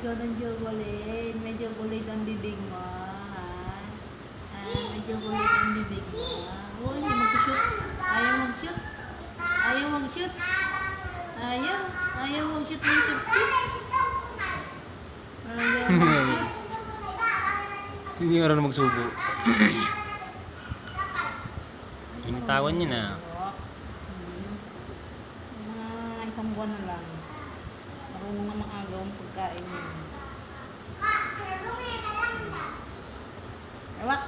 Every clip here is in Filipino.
ikaw ng chocolate. May chocolate ang bibig mo, ha? May chocolate ang bibig mo. Oh, hindi mag-shoot. Ayaw mag-shoot. Ayaw mag-shoot. Ayaw mag-shoot ng chup-chup. Ayaw mag-shoot. Hindi marunong magsubo. Binitawan niya na. Isang buwan na lang. Marunong na maagaw ang pagkain niya. Awak!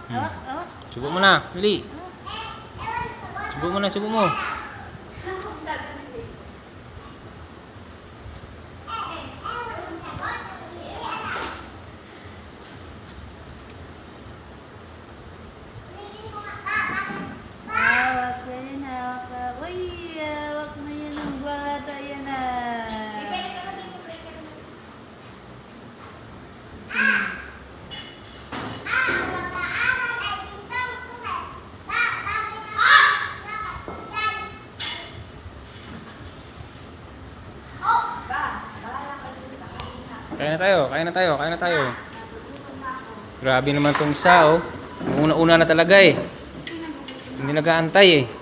Awak! Awak! Subo mo na, dali. Subo mo na, subo mo. Awak na yan, awak na. Uy, awak na yan ang bata yan Kaya na tayo, kaya na tayo, kaya na tayo. Grabe naman tong isa, oh. Una-una na talaga eh. Hindi nag-aantay eh.